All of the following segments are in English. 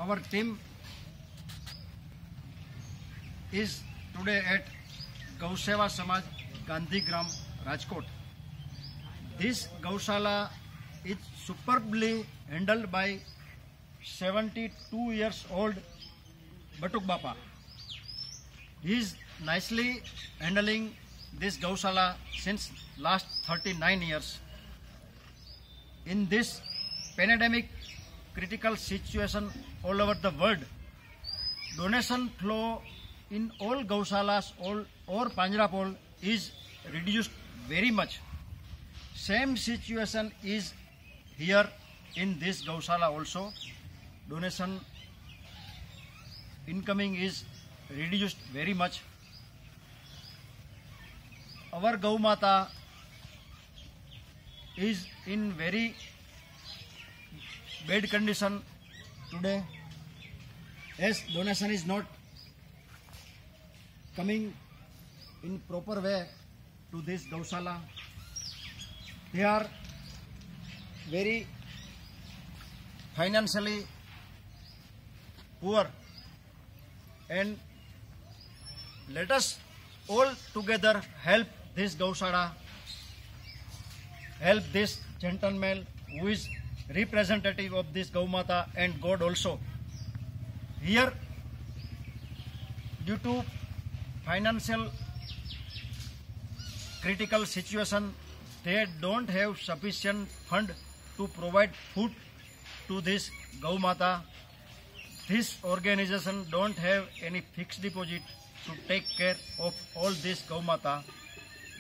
our team is today at Gauseva Samaj Gandhi Gram, Rajkot. This Gaushala is superbly handled by 72 years old Batuk Bapa. He is nicely handling this Gaushala since last 39 years. In this pandemic critical situation all over the world, donation flow in all Gaushalas or Panjrapol is reduced very much. Same situation is here in this Gaushala also. Donation incoming is reduced very much. Our Gau Mata is in very bad condition today, as donation is not coming in proper way to this Gaushala. They are very financially poor, and let us all together help this Gaushala, help this gentleman who is representative of this Gau Mata and God also. Here, due to financial critical situation, they don't have sufficient fund to provide food to this Gau Mata. This organization don't have any fixed deposit to take care of all this Gau Mata.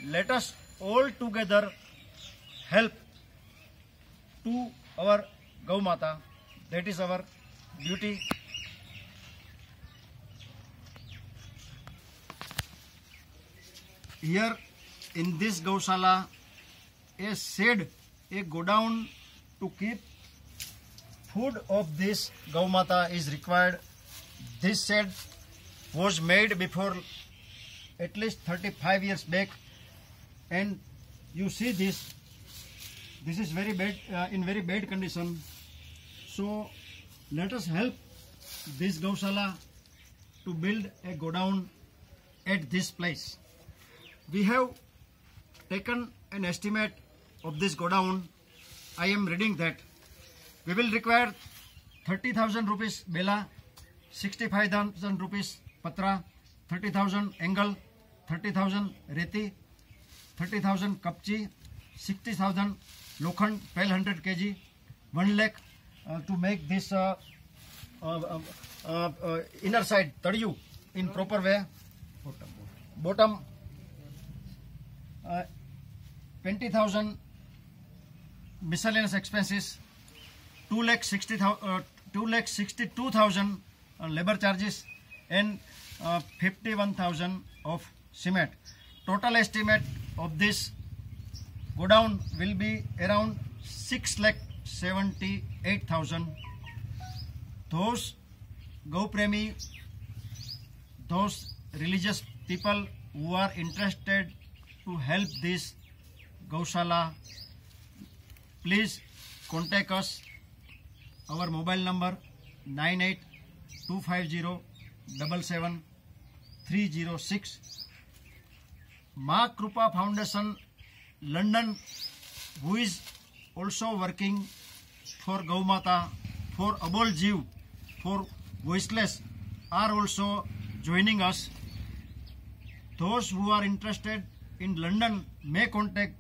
Let us all together help to our Gau Mata. That is our duty. Here in this Gaushala, a shed, a godown to keep food of this Gau Mata is required. This shed was made before at least 35 years back, and you see this is very bad, in very bad condition. So let us help this Gaushala to build a godown at this place. We have taken an estimate of this godown. I am reading that we will require 30,000 rupees bela, 65,000 rupees patra, 30,000 angle, 30,000 reti, 30,000 kapchi, 60,000 lokhand 1200 kg, 1 lakh to make this inner side tadiyu in proper way. Bottom 20,000 miscellaneous expenses, 2,62,000 labor charges, and 51,000 of cement. Total estimate of this godown will be around 6,78,000. Those Gau Premi, those religious people who are interested to help this Gaushala, please contact us. Our mobile number 9825077306. Ma Krupa Foundation, London, who is also working for Gau Mata, for Abol Jeev, for voiceless, are also joining us. Those who are interested in London may contact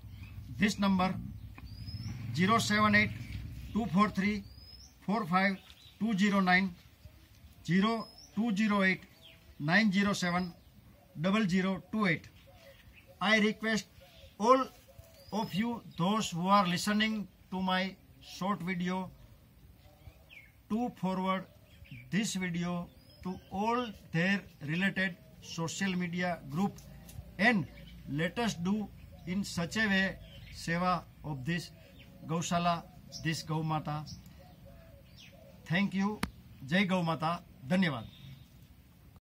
this number 078 243 45209 0208 907 0028. I request all of you, those who are listening to my short video, to forward this video to all their related social media group, and let us do in such a way seva of this Gaushala, this Gau Mata. Thank you. Jai Gau Mata. Dhanyavad.